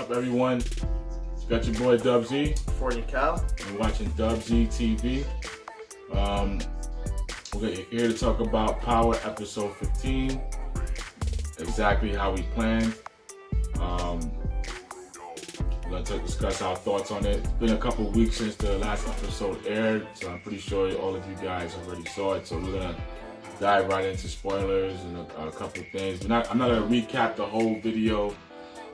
up, everyone? You got your boy Dub Z. 40 Cal. You're watching Dub Z TV. We're here to talk about Power episode 15. Exactly how we planned. We're going to discuss our thoughts on it. It's been a couple weeks since the last episode aired, so I'm pretty sure all of you guys already saw it. So we're going to dive right into spoilers and a couple of things. I'm not going to recap the whole video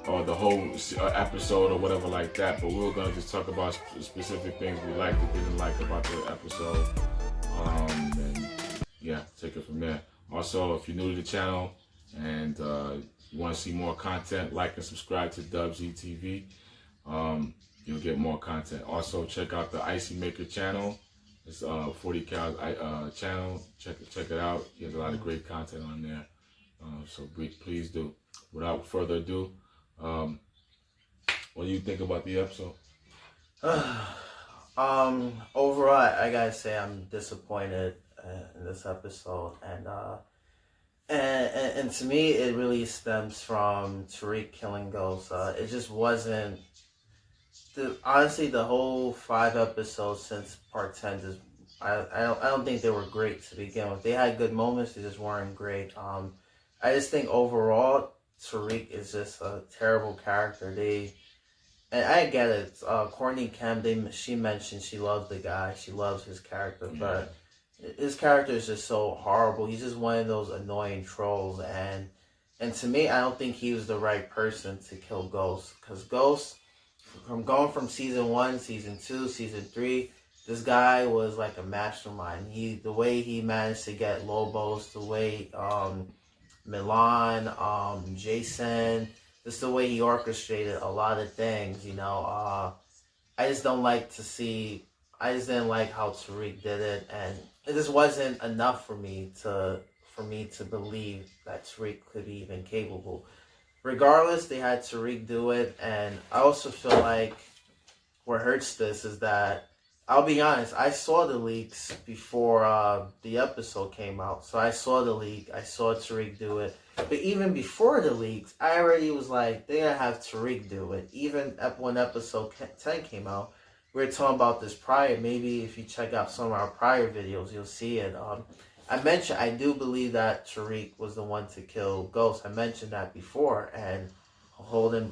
or the whole episode or whatever like that, but we're going to just talk about specific things we liked or didn't like about the episode. And yeah, take it from there. Also, if you're new to the channel and you want to see more content, like and subscribe to Dub Z TV. You'll get more content. Also, check out the Icy Maker channel. It's 40 Cal channel. Check it out. He has a lot of great content on there. So please do. Without further ado, what do you think about the episode? Overall, I gotta say I'm disappointed in this episode, and to me, it really stems from Tariq killing Ghost. It just wasn't. Honestly, the whole 5 episodes since part 10 just I don't think they were great to begin with. They had good moments, they just weren't great. I just think overall Tariq is just a terrible character. And I get it. Courtney Kemp, she mentioned she loves the guy, she loves his character, but his character is just so horrible. He's just one of those annoying trolls, and to me, I don't think he was the right person to kill Ghost, because Ghost, from season 1, season 2, season 3, this guy was like a mastermind. The way he managed to get Lobos, the way Milan, Jason, just the way he orchestrated a lot of things, I just didn't like how Tariq did it, and it just wasn't enough for me to believe that Tariq could be even capable. Regardless, they had Tariq do it, and I also feel like what hurts this is that, I'll be honest, I saw the leaks before the episode came out. So I saw the leak, I saw Tariq do it. But even before the leaks, I already was like, they're going to have Tariq do it. Even when episode 10 came out, we were talking about this prior. Maybe if you check out some of our prior videos, you'll see it. I mentioned I do believe that Tariq was the one to kill Ghost. I mentioned that before, and hold and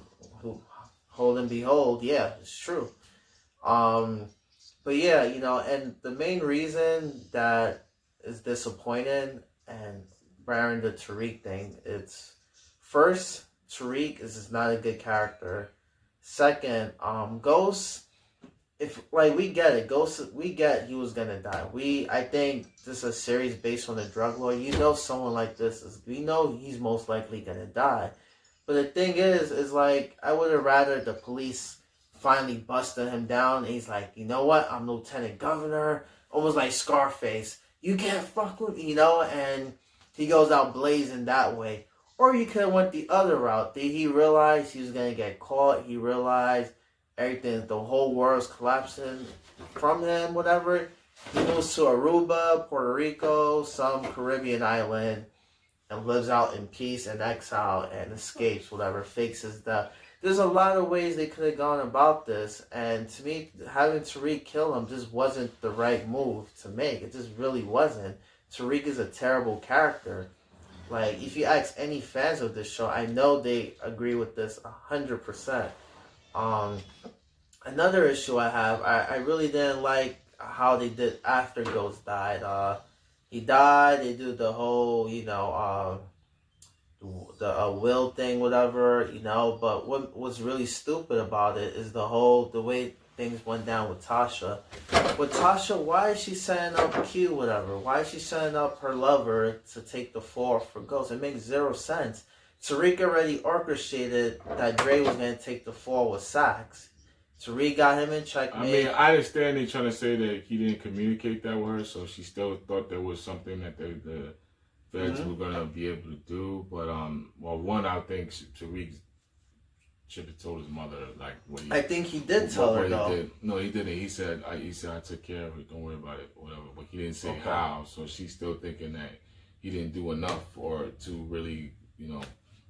behold, yeah, it's true. But yeah, and the main reason that is disappointing and around the Tariq thing, it's first, Tariq is just not a good character. Second, Ghost, we get it. Ghost, we get he was gonna die. I think this is a series based on a drug lord. Someone like this we know he's most likely gonna die. But the thing is like, I would have rather the police finally busted him down, and he's like, you know what? I'm Lieutenant Governor, almost like Scarface. You can't fuck with me, and he goes out blazing that way. Or you could have went the other route. He realized he was gonna get caught. He realized everything, the whole world's collapsing from him, whatever. He moves to Aruba, Puerto Rico, some Caribbean island, and lives out in peace and exile and escapes, whatever, fakes his death. There's a lot of ways they could have gone about this, and to me, having Tariq kill him just wasn't the right move to make. It just really wasn't. Tariq is a terrible character. Like, if you ask any fans of this show, I know they agree with this 100%. Another issue I have, I really didn't like how they did after Ghost died. He died, they do the whole, the will thing, whatever, but what was really stupid about it is the way things went down with Tasha. With Tasha, why is she setting up Q, whatever? Why is she setting up her lover to take the fall for Ghost? It makes zero sense. Tariq already orchestrated that Dre was going to take the fall with Sax. Tariq got him in checkmate. I mean, I understand they're trying to say that he didn't communicate that with her, so she still thought there was something that the feds were going to be able to do. But, one, I think Tariq should have told his mother, like, what he... I think he did tell her, though. No, he didn't. He said, I took care of it, don't worry about it, whatever. But he didn't say how, so she's still thinking that he didn't do enough for her to really,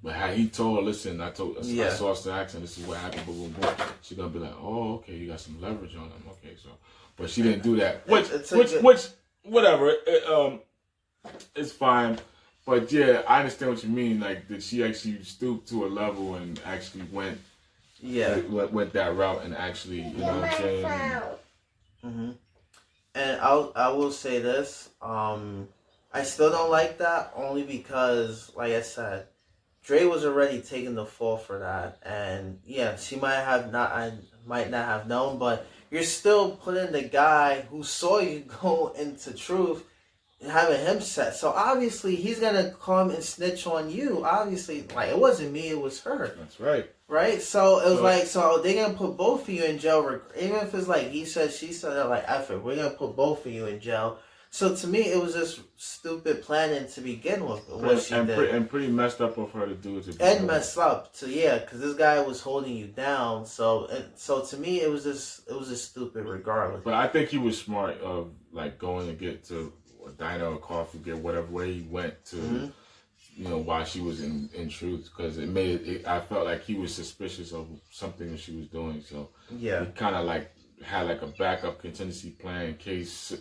But had he told her, listen, I Yeah. saw Stacks and this is what happened, boom, boom, boom, she's gonna be like, oh, okay, you got some leverage on him, okay, so. But she didn't do that, which, whatever, it's fine. But yeah, I understand what you mean. Like, did she actually stoop to a level and actually went that route and actually, you know what I'm saying? Mm-hmm. And I will say this, I still don't like that only because, like I said, Dre was already taking the fall for that, and yeah, she might not have known, but you're still putting the guy who saw you go into truth and having him set. So obviously he's gonna come and snitch on you. Obviously, like, it wasn't me, it was her. That's right. Right? So it was so they're gonna put both of you in jail, even if it's like he said, she said, they're like, F it, we're gonna put both of you in jail. So to me, it was just stupid planning to begin with. What she did. And pretty messed up of her to do it. And messed up. So yeah, because this guy was holding you down. So to me, it was just stupid regardless. But I think he was smart of like going to get to a diner or coffee, get whatever way he went to, you know, while she was in truth, because it made it. I felt like he was suspicious of something that she was doing. So yeah, he kind of like had like a backup contingency plan in case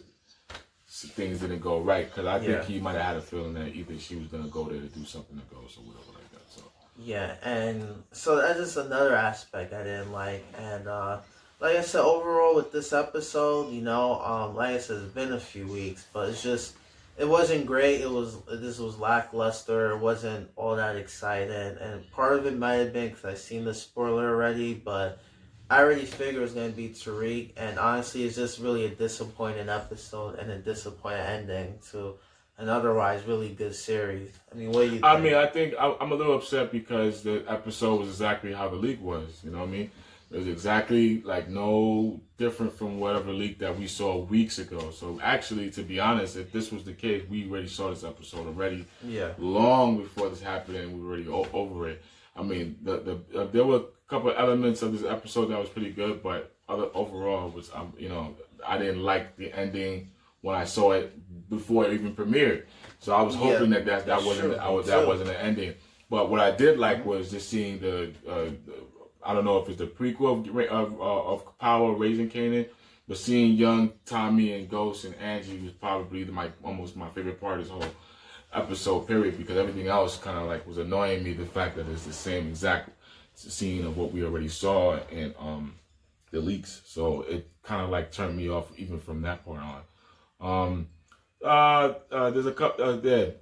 things didn't go right, because I think he might have had a feeling that either she was gonna go there to do something to Ghost or whatever like that. So yeah, and so that's just another aspect I didn't like. And like I said, overall with this episode, you know, like I said, it's been a few weeks, but it wasn't great. This was lackluster. It wasn't all that exciting, and part of it might have been because I seen the spoiler already, but I already figured it was going to be Tariq, and honestly, it's just really a disappointing episode and a disappointing ending to an otherwise really good series. I mean, what do you think? I mean, I think I'm a little upset because the episode was exactly how the leak was, you know what I mean? It was exactly, like, no different from whatever leak that we saw weeks ago. So, actually, to be honest, if this was the case, we already saw this episode already. Yeah. Long before this happened, and we were already over it. I mean, there were a couple of elements of this episode that was pretty good, but overall was, you know, I didn't like the ending when I saw it before it even premiered. So I was hoping that wasn't an ending. But what I did like was just seeing the I don't know if it's the prequel of Power Raising Kanan, but seeing young Tommy and Ghost and Angie was probably almost my favorite part of this whole episode period, because everything else kind of like was annoying me, the fact that it's the same exact scene of what we already saw in the leaks. So it kind of like turned me off even from that point on. There's a couple the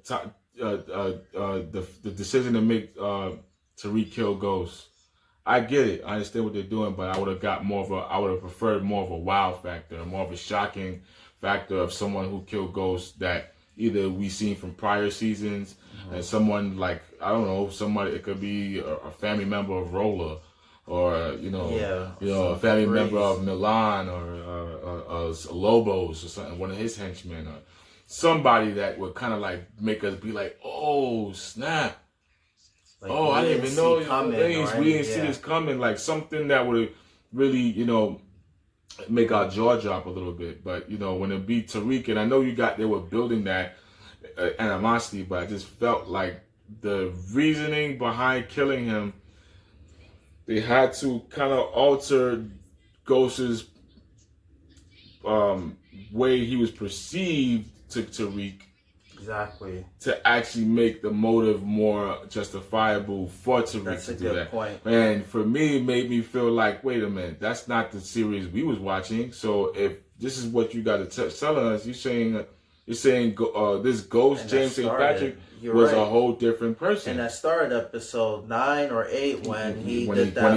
decision to make Tariq kill Ghost. I get it, I understand what they're doing, but I would have preferred more of a wow factor, more of a shocking factor of someone who killed Ghost that either we seen from prior seasons, and someone like, I don't know, somebody, it could be a family member of Roller, or a family member of Milan, or Lobos or something, one of his henchmen, or somebody that would kind of like make us be like, oh snap, like, oh, I didn't even know we didn't see this coming, like something that would really, you know, make our jaw drop a little bit. But you know, when it beat Tariq, and I know they were building that animosity, but I just felt like the reasoning behind killing him, they had to kind of alter Ghost's way he was perceived to Tariq. Exactly. To actually make the motive more justifiable for Tariq to do that. Point. And for me, it made me feel like, wait a minute, that's not the series we was watching. So if this is what you got to tell us, you're saying this Ghost James St. Patrick was a whole different person. And that started episode 9 or 8 when he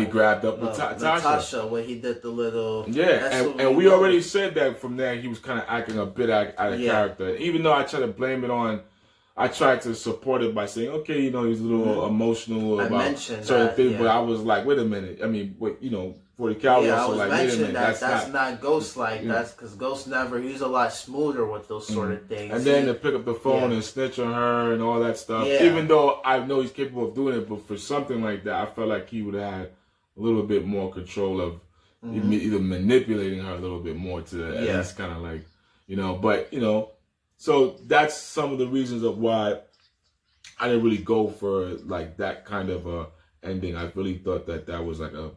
grabbed up Natasha, when he did the little and we already said that from there he was kind of acting a bit out of character. Even though I tried to blame it on, I tried to support it by saying, okay, you know, he's a little emotional about certain things, but I was like, wait a minute. I mean, for the Cowboys, I was like, wait a minute, that's not Ghost like. That's because Ghost he's a lot smoother with those sort of things. And then to pick up the phone and snitch on her and all that stuff. Yeah. Even though I know he's capable of doing it, but for something like that, I felt like he would have had a little bit more control of either manipulating her a little bit more to at least kind of like, you know. But, you know, so that's some of the reasons of why I didn't really go for like that kind of a ending. I really thought that was like a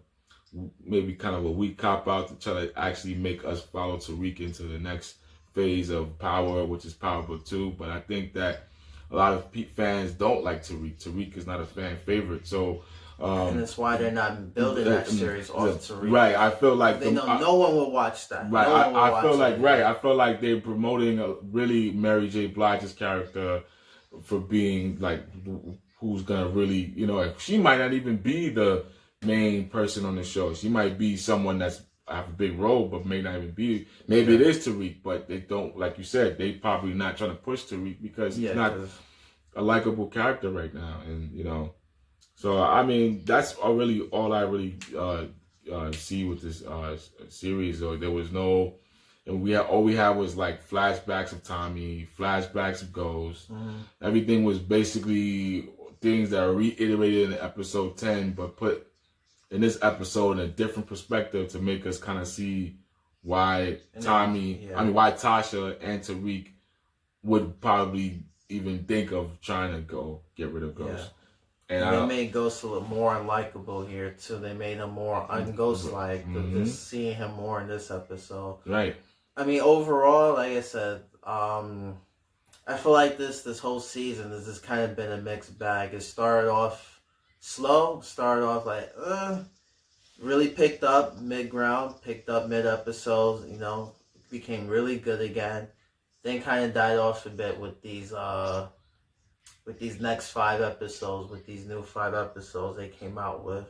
maybe kind of a weak cop out to try to actually make us follow Tariq into the next phase of Power, which is Power Book 2. But I think that a lot of fans don't like Tariq. Tariq is not a fan favorite, so. And that's why they're not building that series off Tariq. Right, I feel like they know no one will watch that. Right, no I feel like I feel like they're promoting really Mary J. Blige's character for being like who's gonna really, she might not even be the main person on the show. She might be someone that's have a big role, but may not even be. Maybe it is Tariq, but they don't, like you said, they probably not trying to push Tariq because he's not a likable character right now, and So I mean, that's really all I really see with this series. Or there was no, and all we had was like flashbacks of Tommy, flashbacks of Ghost. Everything was basically things that are reiterated in episode 10, but put in this episode in a different perspective to make us kind of see why why Tasha and Tariq would probably even think of trying to go get rid of Ghost. Yeah. And they made Ghost a little more unlikable here too. They made him more unghost-like. Just seeing him more in this episode. Right. I mean, overall, like I said, I feel like this whole season has just kind of been a mixed bag. It started off slow, like really picked up mid-ground, picked up mid-episodes. Became really good again. Then kind of died off a bit with these next 5 episodes, with these new 5 episodes they came out with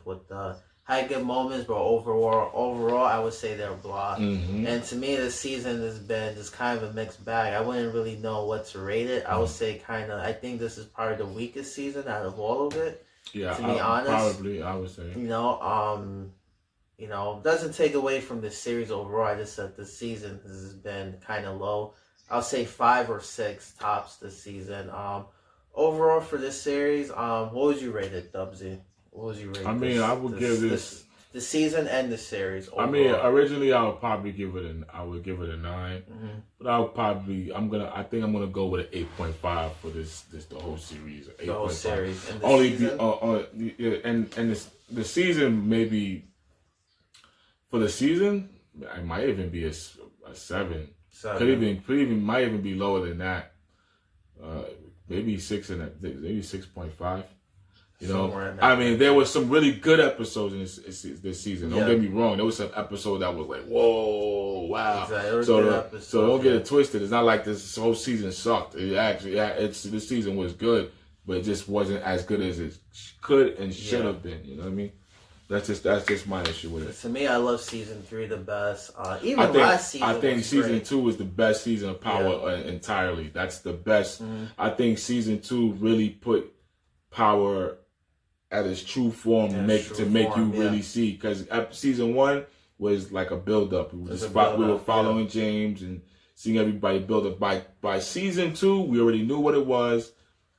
had good moments, but overall, I would say they're blah. And to me, this season has been just kind of a mixed bag. I wouldn't really know what to rate it. I would say I think this is probably the weakest season out of all of it. Yeah, to be honest, probably I would say. Doesn't take away from the series overall. I just said this season has been kind of low. I'll say 5 or 6 tops this season. Overall for this series, what would you rate it, Dubsy? What would you rate? I mean, I would give this the season and the series. Overall. I mean, originally I would probably give it a 9, but I think I'm gonna go with an 8.5 for this the whole series. The whole series. And the season maybe for the season it might even be a 7. Might even be lower than that. Maybe 6 maybe 6.5. I mean, there was some really good episodes in this season. Don't get me wrong. There was some episode that was like, whoa, wow. Exactly. So don't get it twisted. It's not like this whole season sucked. It actually, this season was good, but it just wasn't as good as it could and should have been. You know what I mean? That's just my issue with it. To me, I love season 3 the best. Last season, I think season 2 is the best season of Power entirely. That's the best. I think season 2 really put Power at its true form to make you really see. Because season 1 was like a build up. We were following James and seeing everybody build up. By season 2, we already knew what it was.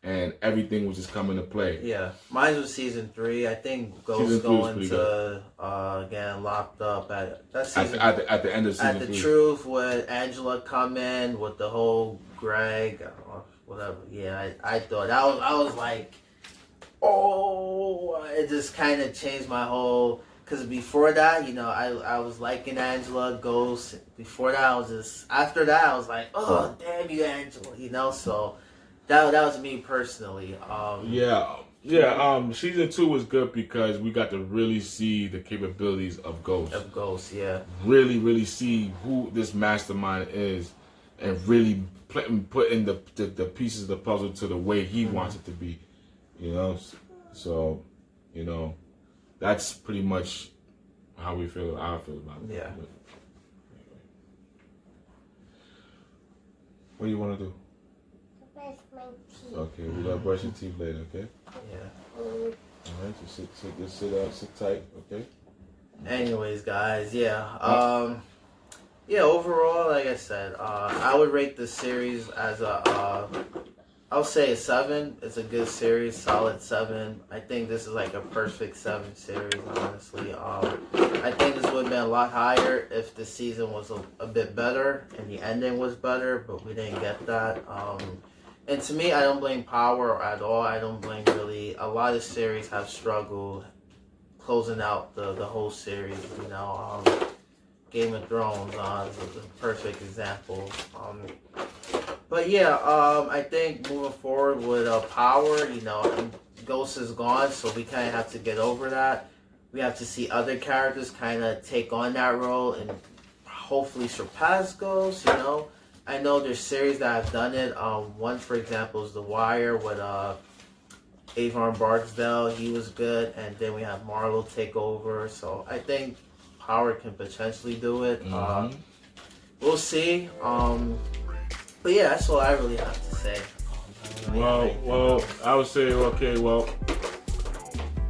And everything was just coming to play. Yeah, mine was season 3. I think Ghost going to getting locked up at that season. At the end of season 3. At the truth, with Angela come in with the whole Greg, whatever. Yeah, I thought I was like, it just kind of changed my whole. Because before that, I was liking Angela, Ghost. Before that, after that, I was like, oh damn you, Angela. So. That was me personally. Season 2 was good because we got to really see the capabilities of Ghost. Really, really see who this mastermind is, and really put in the pieces of the puzzle to the way he wants it to be. So, that's pretty much how I feel about it. Yeah. But, anyway. What do you want to do? Okay, we're gonna brush your teeth later, okay? Yeah. Alright, just sit tight, okay? Anyways, guys, overall, like I said, I would rate this series as I'll say a 7. It's a good series, solid 7. I think this is like a perfect 7 series, honestly. I think this would have been a lot higher if the season was a bit better and the ending was better, but we didn't get that. And to me, I don't blame Power at all. I don't blame really. A lot of series have struggled closing out the whole series. You know, Game of Thrones is a perfect example. But yeah, I think moving forward with Power, you know, Ghost is gone, so we kind of have to get over that. We have to see other characters kind of take on that role and hopefully surpass Ghost, you know. I know there's series that have done it. One, for example, is The Wire with Avon Barksdale. He was good. And then we have Marlo take over. So I think Power can potentially do it. Mm-hmm. We'll see. But yeah, that's all I really have to say. Well, I would say, okay, well,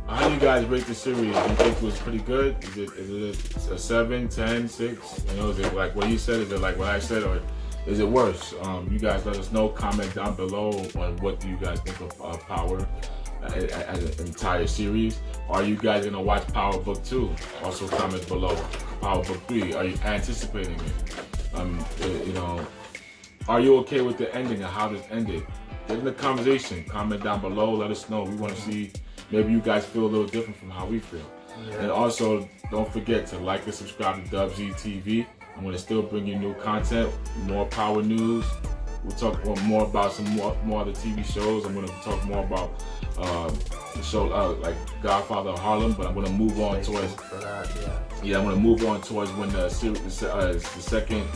how do you guys rate the series? Do you think it was pretty good? Is it a 7, 10, 6? You know, is it like what you said? Is it like what I said? Or is it worse? You guys let us know. Comment down below on what do you guys think of Power as an entire series. Are you guys going to watch Power Book 2? Also comment below. Power Book 3, are you anticipating it? You know, are you okay with the ending and how this ended? Get in the conversation. Comment down below. Let us know. We want to see, maybe you guys feel a little different from how we feel. Yeah. And also, don't forget to like and subscribe to DubZ TV. I'm going to still bring you new content, more Power news. We'll talk more about some more of the TV shows. I'm going to talk more about the show like Godfather of Harlem, but I'm going to move on towards. Yeah, I'm going to move on towards when the second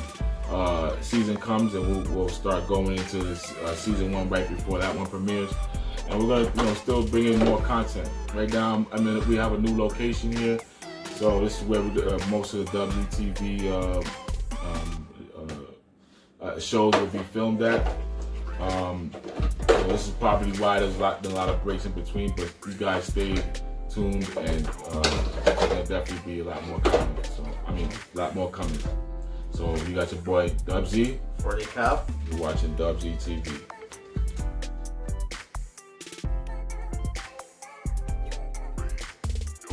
season comes, and we'll start going into this, season 1 right before that one premieres. And we're gonna, still bring in more content. Right now, I mean, we have a new location here, so this is where most of the WTV shows will be filmed at. So this is probably why there's been a lot of breaks in between, but you guys stay tuned, and there'll definitely be a lot more coming. A lot more coming. So you got your boy DubZ. 40 Cap. You're watching DubZ TV.